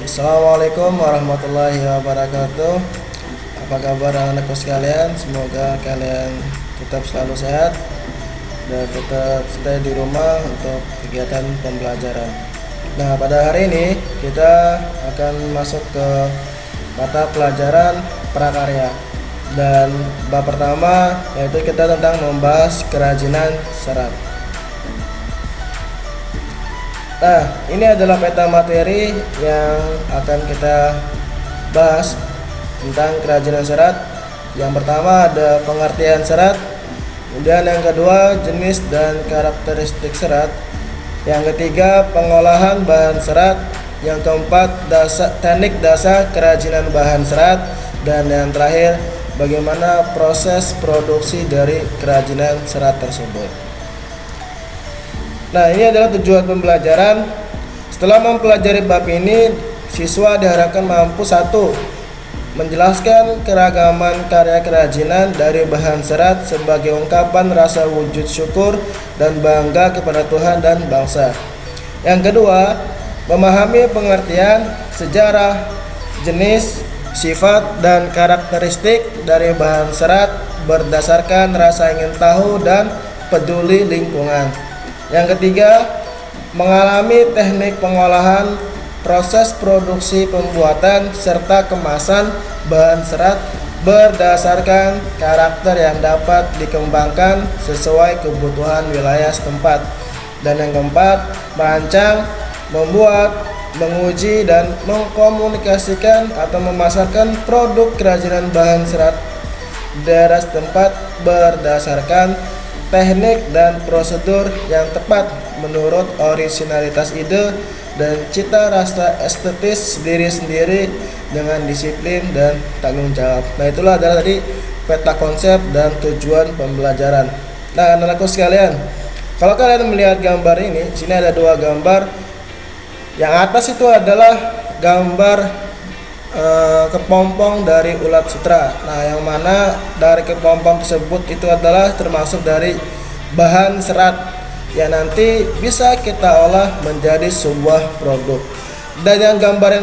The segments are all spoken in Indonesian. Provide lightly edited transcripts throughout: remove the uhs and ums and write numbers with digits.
Assalamualaikum warahmatullahi wabarakatuh. Apa kabar anak-anakku sekalian? Semoga kalian tetap selalu sehat dan tetap stay di rumah untuk kegiatan pembelajaran. Nah, pada hari ini kita akan masuk ke mata pelajaran prakarya. Dan bab pertama yaitu kita tentang membahas kerajinan serat. Nah, ini adalah peta materi yang akan kita bahas tentang kerajinan serat. Yang pertama ada pengertian serat, kemudian yang kedua jenis dan karakteristik serat, yang ketiga pengolahan bahan serat, yang keempat teknik dasar kerajinan bahan serat, dan yang terakhir bagaimana proses produksi dari kerajinan serat tersebut. Nah, ini adalah tujuan pembelajaran. Setelah mempelajari bab ini, siswa diharapkan mampu: 1. Menjelaskan keragaman karya kerajinan dari bahan serat sebagai ungkapan rasa wujud syukur dan bangga kepada Tuhan dan bangsa. Yang kedua, memahami pengertian, sejarah, jenis, sifat, dan karakteristik dari bahan serat berdasarkan rasa ingin tahu dan peduli lingkungan. Yang ketiga, mengalami teknik pengolahan, proses produksi, pembuatan, serta kemasan bahan serat berdasarkan karakter yang dapat dikembangkan sesuai kebutuhan wilayah setempat. Dan yang keempat, merancang, membuat, menguji, dan mengkomunikasikan atau memasarkan produk kerajinan bahan serat daerah setempat berdasarkan teknik dan prosedur yang tepat menurut orisinalitas ide dan cita rasa estetis diri sendiri dengan disiplin dan tanggung jawab. Nah, itulah adalah tadi peta konsep dan tujuan pembelajaran. Nah, anak-anakku sekalian, kalau kalian melihat gambar ini, sini ada dua gambar. Yang atas itu adalah gambar kepompong dari ulat sutra. Nah, yang mana dari kepompong tersebut itu adalah termasuk dari bahan serat yang nanti bisa kita olah menjadi sebuah produk. Dan yang gambar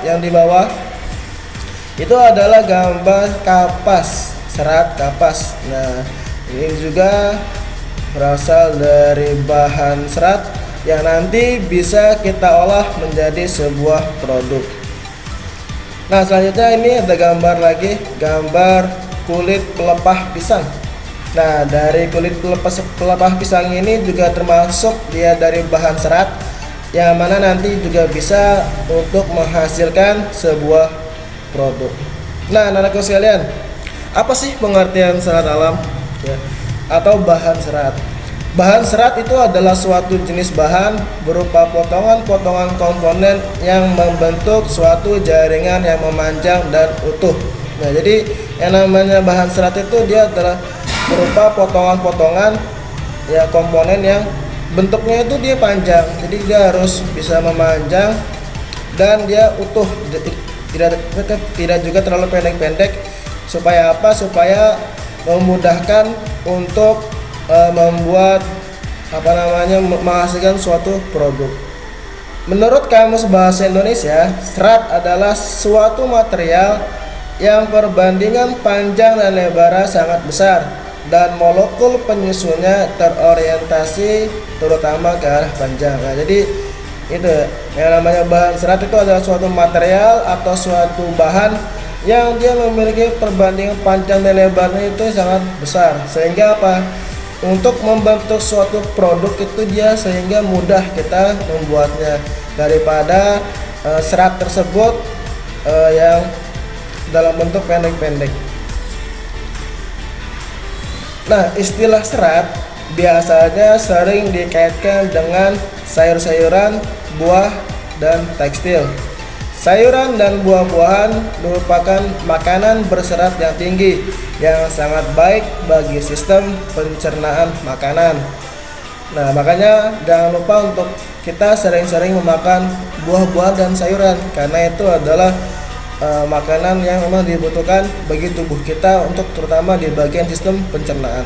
yang di bawah itu adalah gambar kapas, serat kapas. Nah, ini juga berasal dari bahan serat yang nanti bisa kita olah menjadi sebuah produk. Nah, selanjutnya ini ada gambar lagi, gambar kulit pelepah pisang. Nah, dari kulit pelepah pisang ini juga termasuk dia dari bahan serat yang mana nanti juga bisa untuk menghasilkan sebuah produk. Nah, anak-anakku sekalian, apa sih pengertian serat alam ya, atau bahan serat? Bahan serat itu adalah suatu jenis bahan berupa potongan-potongan komponen yang membentuk suatu jaringan yang memanjang dan utuh. Nah, jadi yang namanya bahan serat itu dia adalah berupa potongan-potongan ya komponen yang bentuknya itu dia panjang. Jadi dia harus bisa memanjang dan dia utuh, tidak juga terlalu pendek-pendek. Supaya apa? Supaya memudahkan untuk membuat menghasilkan suatu produk. Menurut Kamus Bahasa Indonesia, serat adalah suatu material yang perbandingan panjang dan lebarnya sangat besar dan molekul penyusunnya terorientasi terutama ke arah panjang. Nah, jadi itu yang namanya bahan serat itu adalah suatu material atau suatu bahan yang dia memiliki perbandingan panjang dan lebarnya itu sangat besar, sehingga apa? Untuk membentuk suatu produk itu dia sehingga mudah kita membuatnya daripada serat tersebut yang dalam bentuk pendek-pendek. Nah, istilah serat biasanya sering dikaitkan dengan sayur-sayuran, buah, dan tekstil. Sayuran dan buah-buahan merupakan makanan berserat yang tinggi yang sangat baik bagi sistem pencernaan makanan. Nah, makanya jangan lupa untuk kita sering-sering memakan buah-buahan dan sayuran karena itu adalah makanan yang memang dibutuhkan bagi tubuh kita untuk terutama di bagian sistem pencernaan.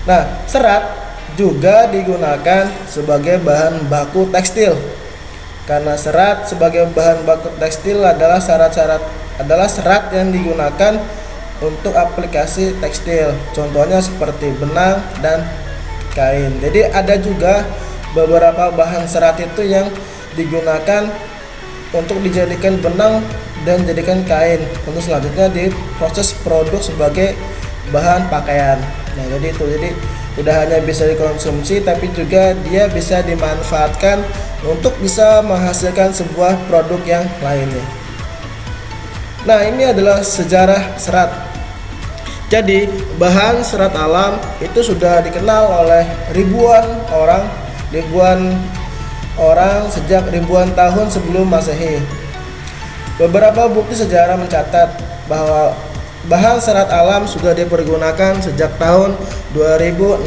Nah, serat juga digunakan sebagai bahan baku tekstil. Karena serat sebagai bahan baku tekstil adalah serat yang digunakan untuk aplikasi tekstil. Contohnya seperti benang dan kain. Jadi ada juga beberapa bahan serat itu yang digunakan untuk dijadikan benang dan jadikan kain untuk selanjutnya diproses produk sebagai bahan pakaian. Nah, jadi tidak hanya bisa dikonsumsi tapi juga dia bisa dimanfaatkan untuk bisa menghasilkan sebuah produk yang lainnya. Nah, ini adalah sejarah serat. Jadi bahan serat alam itu sudah dikenal oleh ribuan orang sejak ribuan tahun sebelum Masehi. Beberapa bukti sejarah mencatat bahwa bahan serat alam sudah dipergunakan sejak tahun 2640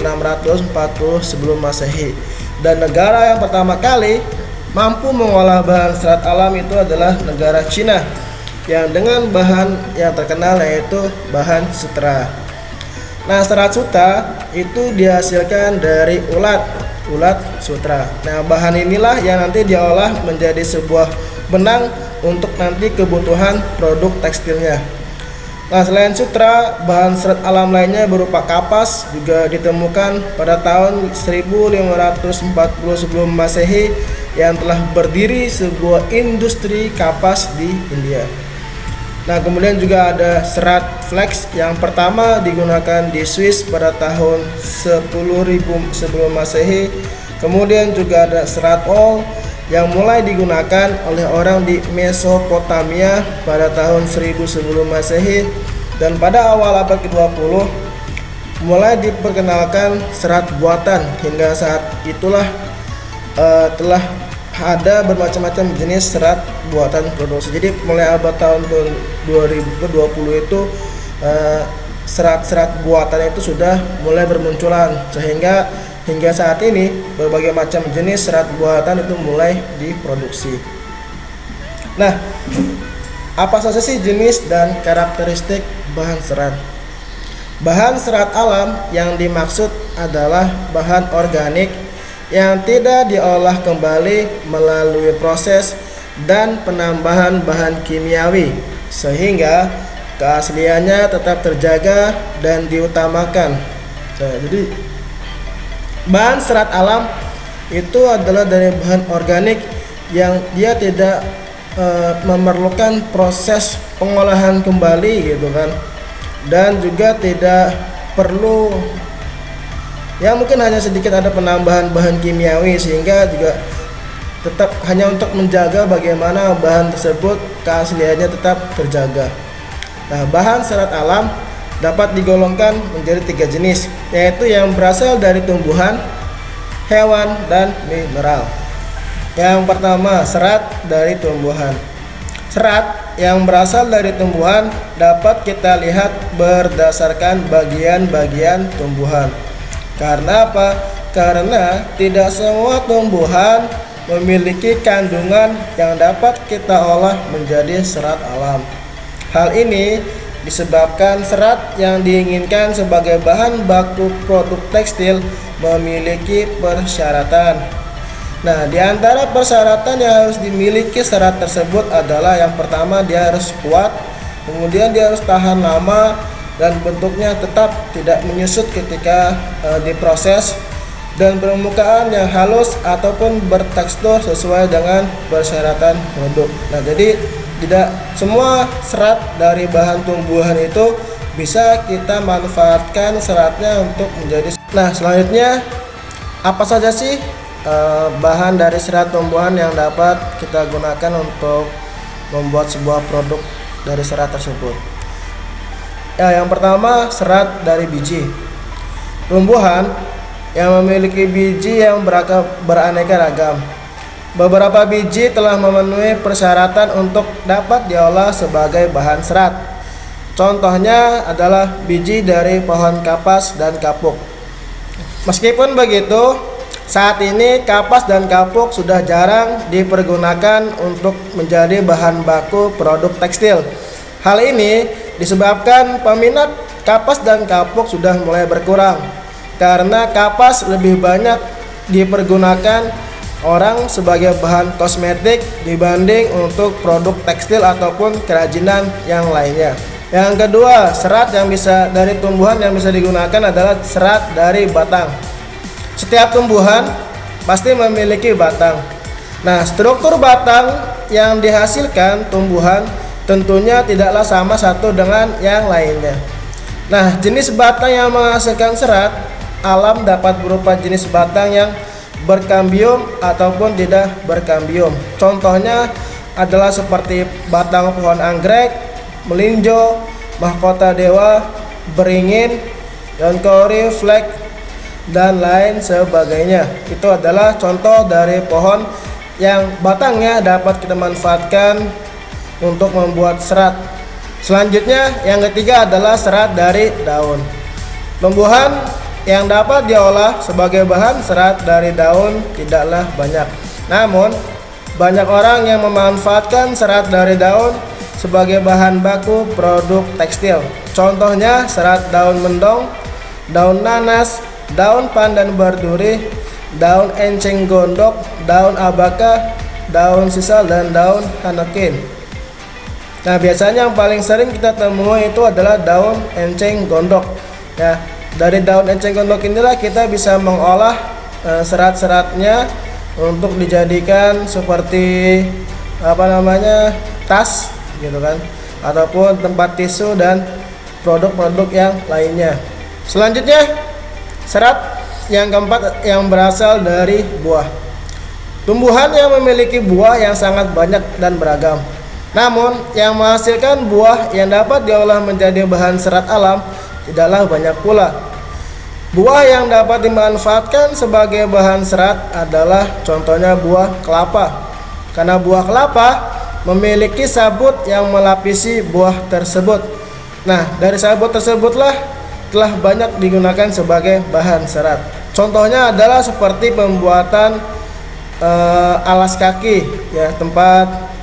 sebelum Masehi. Dan negara yang pertama kali mampu mengolah bahan serat alam itu adalah negara Cina, yang dengan bahan yang terkenal yaitu bahan sutra. Nah, serat sutra itu dihasilkan dari ulat sutra. Nah, bahan inilah yang nanti diolah menjadi sebuah benang untuk nanti kebutuhan produk tekstilnya. Nah, selain sutra, bahan serat alam lainnya berupa kapas juga ditemukan pada tahun 1540 sebelum Masehi yang telah berdiri sebuah industri kapas di India. Nah, kemudian juga ada serat flax yang pertama digunakan di Swiss pada tahun 10.000 sebelum Masehi. Kemudian juga ada serat wool yang mulai digunakan oleh orang di Mesopotamia pada tahun 1000 sebelum Masehi. Dan pada awal abad ke-20 mulai diperkenalkan serat buatan, hingga saat itulah telah ada bermacam-macam jenis serat buatan produksi. Jadi mulai abad tahun 2020 itu serat-serat buatan itu sudah mulai bermunculan, sehingga hingga saat ini berbagai macam jenis serat buatan itu mulai diproduksi. Nah, apa saja sih jenis dan karakteristik bahan serat? Bahan serat alam yang dimaksud adalah bahan organik yang tidak diolah kembali melalui proses dan penambahan bahan kimiawi, sehingga keasliannya tetap terjaga dan diutamakan. Jadi bahan serat alam itu adalah dari bahan organik yang dia tidak memerlukan proses pengolahan kembali gitu kan, dan juga tidak perlu, ya mungkin hanya sedikit ada penambahan bahan kimiawi, sehingga juga tetap hanya untuk menjaga bagaimana bahan tersebut keasliannya tetap terjaga. Nah, bahan serat alam dapat digolongkan menjadi 3 jenis, yaitu yang berasal dari tumbuhan, hewan, dan mineral. Yang pertama, serat dari tumbuhan. Serat yang berasal dari tumbuhan dapat kita lihat berdasarkan bagian-bagian tumbuhan. Karena apa? Karena tidak semua tumbuhan memiliki kandungan yang dapat kita olah menjadi serat alam. Hal ini disebabkan serat yang diinginkan sebagai bahan baku produk tekstil memiliki persyaratan. Nah, di antara persyaratan yang harus dimiliki serat tersebut adalah yang pertama, dia harus kuat, kemudian dia harus tahan lama, dan bentuknya tetap tidak menyusut ketika diproses, dan permukaan yang halus ataupun bertekstur sesuai dengan persyaratan produk. Nah, jadi tidak semua serat dari bahan tumbuhan itu bisa kita manfaatkan seratnya untuk menjadi. Nah, selanjutnya apa saja sih bahan dari serat tumbuhan yang dapat kita gunakan untuk membuat sebuah produk dari serat tersebut? Ya, yang pertama, serat dari biji. Tumbuhan yang memiliki biji yang beraneka ragam. Beberapa biji telah memenuhi persyaratan untuk dapat diolah sebagai bahan serat. Contohnya adalah biji dari pohon kapas dan kapuk. Meskipun begitu, saat ini kapas dan kapuk sudah jarang dipergunakan untuk menjadi bahan baku produk tekstil. Hal ini disebabkan peminat kapas dan kapuk sudah mulai berkurang, karena kapas lebih banyak dipergunakan orang sebagai bahan kosmetik dibanding untuk produk tekstil ataupun kerajinan yang lainnya. Yang kedua, serat yang bisa dari tumbuhan yang bisa digunakan adalah serat dari batang. Setiap tumbuhan pasti memiliki batang. Nah, struktur batang yang dihasilkan tumbuhan tentunya tidaklah sama satu dengan yang lainnya. Nah, jenis batang yang menghasilkan serat alam dapat berupa jenis batang yang berkambium ataupun tidak berkambium. Contohnya adalah seperti batang pohon anggrek, melinjo, mahkota dewa, beringin, daun kauri, flek, dan lain sebagainya. Itu adalah contoh dari pohon yang batangnya dapat kita manfaatkan untuk membuat serat. Selanjutnya yang ketiga adalah serat dari daun. Tumbuhan yang dapat diolah sebagai bahan serat dari daun tidaklah banyak. Namun banyak orang yang memanfaatkan serat dari daun sebagai bahan baku produk tekstil. Contohnya serat daun mendong, daun nanas, daun pandan berduri, daun enceng gondok, daun abaka, daun sisal, dan daun hanakin. Nah, biasanya yang paling sering kita temui itu adalah daun enceng gondok. Ya, dari daun enceng gondok inilah kita bisa mengolah serat-seratnya untuk dijadikan seperti tas gitu kan, ataupun tempat tisu dan produk-produk yang lainnya. Selanjutnya, serat yang keempat yang berasal dari buah. Tumbuhan yang memiliki buah yang sangat banyak dan beragam. Namun, yang menghasilkan buah yang dapat diolah menjadi bahan serat alam tidaklah banyak pula. Buah yang dapat dimanfaatkan sebagai bahan serat adalah contohnya buah kelapa. Karena buah kelapa memiliki sabut yang melapisi buah tersebut. Nah, dari sabut tersebutlah telah banyak digunakan sebagai bahan serat. Contohnya adalah seperti pembuatan alas kaki, ya, tempat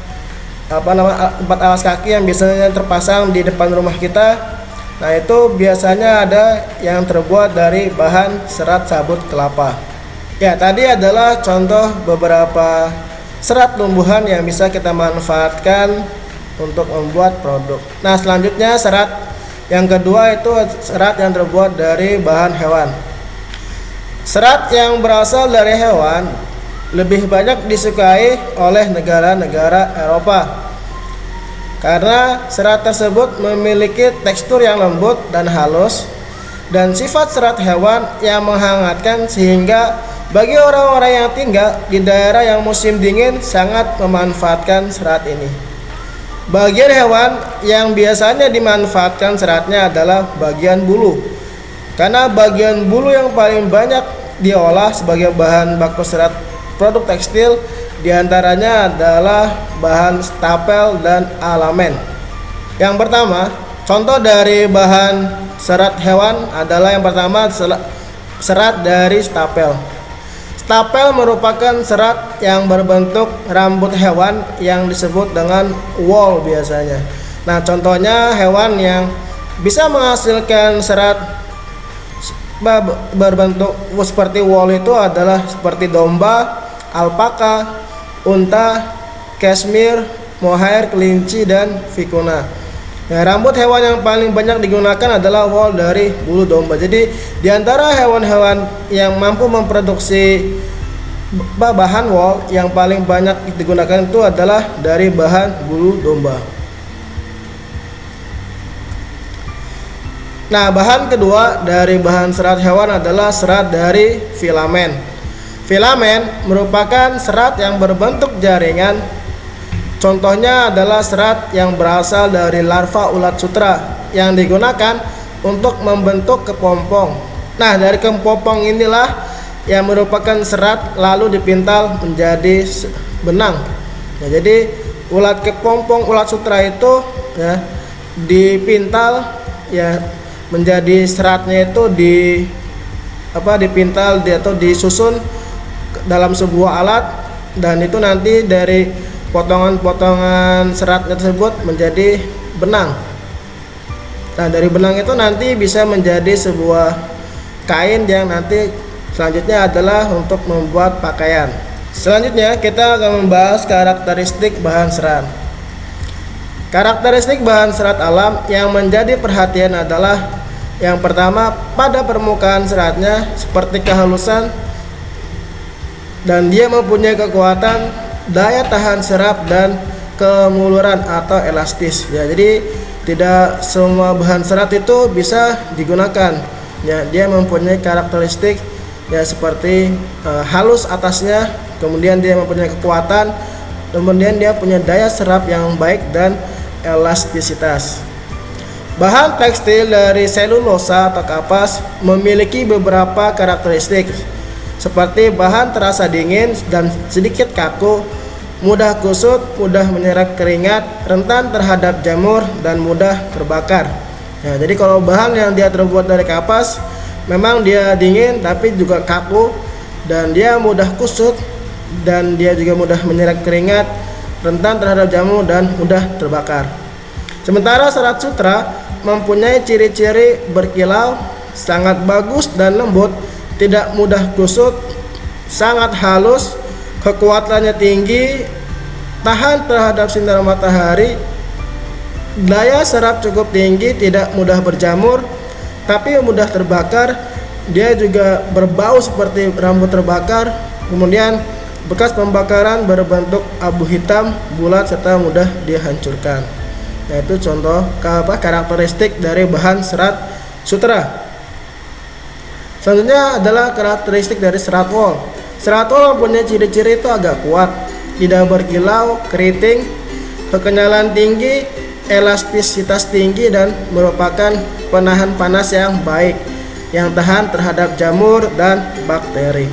alas kaki yang biasanya terpasang di depan rumah kita. Nah, itu biasanya ada yang terbuat dari bahan serat sabut kelapa. Ya, tadi adalah contoh beberapa serat tumbuhan yang bisa kita manfaatkan untuk membuat produk. Nah, selanjutnya serat yang kedua itu serat yang terbuat dari bahan hewan. Serat yang berasal dari hewan lebih banyak disukai oleh negara-negara Eropa karena serat tersebut memiliki tekstur yang lembut dan halus, dan sifat serat hewan yang menghangatkan sehingga bagi orang-orang yang tinggal di daerah yang musim dingin sangat memanfaatkan serat ini. Bagian hewan yang biasanya dimanfaatkan seratnya adalah bagian bulu. Karena bagian bulu yang paling banyak diolah sebagai bahan baku serat produk tekstil diantaranya adalah bahan stapel dan alamen. Yang pertama, contoh dari bahan serat hewan adalah yang pertama serat dari stapel. Stapel merupakan serat yang berbentuk rambut hewan yang disebut dengan wool biasanya. Nah, contohnya hewan yang bisa menghasilkan serat berbentuk seperti wool itu adalah seperti domba, alpaka, unta, cashmere, mohair, kelinci, dan vicuna. Ya, rambut hewan yang paling banyak digunakan adalah wool dari bulu domba. Jadi di antara hewan-hewan yang mampu memproduksi bahan wool yang paling banyak digunakan itu adalah dari bahan bulu domba. Nah, bahan kedua dari bahan serat hewan adalah serat dari filamen. Filamen merupakan serat yang berbentuk jaringan. Contohnya adalah serat yang berasal dari larva ulat sutra yang digunakan untuk membentuk kepompong. Nah, dari kepompong inilah yang merupakan serat lalu dipintal menjadi benang. Nah, jadi kepompong ulat sutra itu ya dipintal ya menjadi seratnya itu dipintal atau disusun dalam sebuah alat, dan itu nanti dari potongan-potongan seratnya tersebut menjadi benang. Nah, dari benang itu nanti bisa menjadi sebuah kain yang nanti selanjutnya adalah untuk membuat pakaian. Selanjutnya kita akan membahas karakteristik bahan serat. Karakteristik bahan serat alam yang menjadi perhatian adalah yang pertama, pada permukaan seratnya seperti kehalusan dan dia mempunyai kekuatan daya tahan serap dan kemuluran atau elastis. Ya, jadi tidak semua bahan serat itu bisa digunakan. Ya, dia mempunyai karakteristik ya seperti halus atasnya, kemudian dia mempunyai kekuatan, kemudian dia punya daya serap yang baik dan elastisitas. Bahan tekstil dari selulosa atau kapas memiliki beberapa karakteristik seperti bahan terasa dingin dan sedikit kaku, mudah kusut, mudah menyerap keringat, rentan terhadap jamur dan mudah terbakar. Ya, jadi kalau bahan yang dia terbuat dari kapas memang dia dingin tapi juga kaku dan dia mudah kusut dan dia juga mudah menyerap keringat, rentan terhadap jamur dan mudah terbakar. Sementara serat sutra mempunyai ciri-ciri berkilau, sangat bagus dan lembut, tidak mudah kusut, sangat halus, kekuatannya tinggi, tahan terhadap sinar matahari, daya serap cukup tinggi, tidak mudah berjamur tapi mudah terbakar. Dia juga berbau seperti rambut terbakar, kemudian bekas pembakaran berbentuk abu hitam bulat serta mudah dihancurkan. Nah, itu contoh karakteristik dari bahan serat sutra. Selanjutnya adalah karakteristik dari serat wol. Serat wol mempunyai ciri-ciri itu agak kuat, tidak berkilau, keriting, kekenyalan tinggi, elastisitas tinggi, dan merupakan penahan panas yang baik, yang tahan terhadap jamur dan bakteri.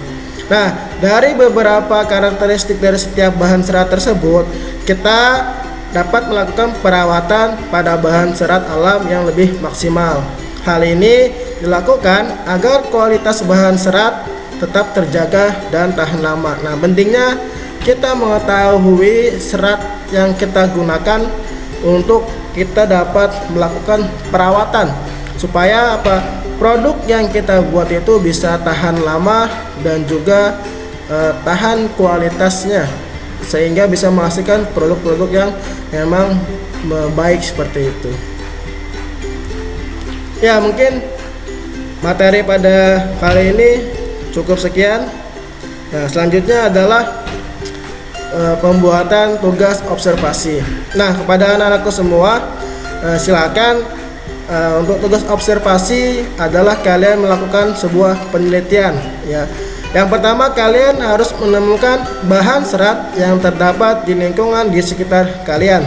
Nah, dari beberapa karakteristik dari setiap bahan serat tersebut, kita dapat melakukan perawatan pada bahan serat alam yang lebih maksimal. Hal ini dilakukan agar kualitas bahan serat tetap terjaga dan tahan lama. Nah, pentingnya kita mengetahui serat yang kita gunakan untuk kita dapat melakukan perawatan supaya produk yang kita buat itu bisa tahan lama dan juga tahan kualitasnya, sehingga bisa menghasilkan produk-produk yang memang baik seperti itu. Ya, mungkin materi pada kali ini cukup sekian. Nah, selanjutnya adalah pembuatan tugas observasi. Nah, kepada anak-anakku semua, silakan untuk tugas observasi adalah kalian melakukan sebuah penelitian. Ya, yang pertama kalian harus menemukan bahan serat yang terdapat di lingkungan di sekitar kalian.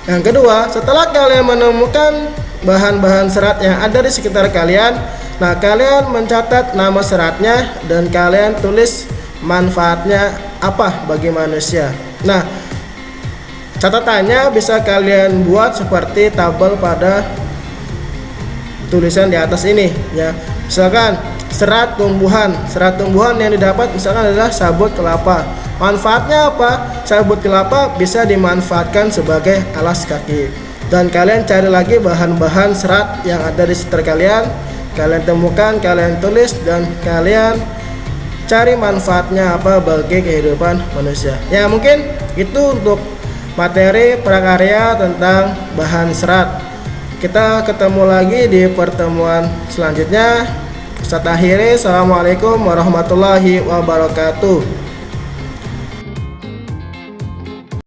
Yang kedua, setelah kalian menemukan bahan-bahan serat yang ada di sekitar kalian, nah kalian mencatat nama seratnya dan kalian tulis manfaatnya apa bagi manusia. Nah, catatannya bisa kalian buat seperti tabel pada tulisan di atas ini ya. Misalkan serat tumbuhan yang didapat misalkan adalah sabut kelapa. Manfaatnya apa? Sabut kelapa bisa dimanfaatkan sebagai alas kaki. Dan kalian cari lagi bahan-bahan serat yang ada di sekitar kalian, kalian temukan, kalian tulis, dan kalian cari manfaatnya apa bagi kehidupan manusia. Ya, mungkin itu untuk materi prakarya tentang bahan serat. Kita ketemu lagi di pertemuan selanjutnya. Ustaz akhiri, assalamualaikum warahmatullahi wabarakatuh.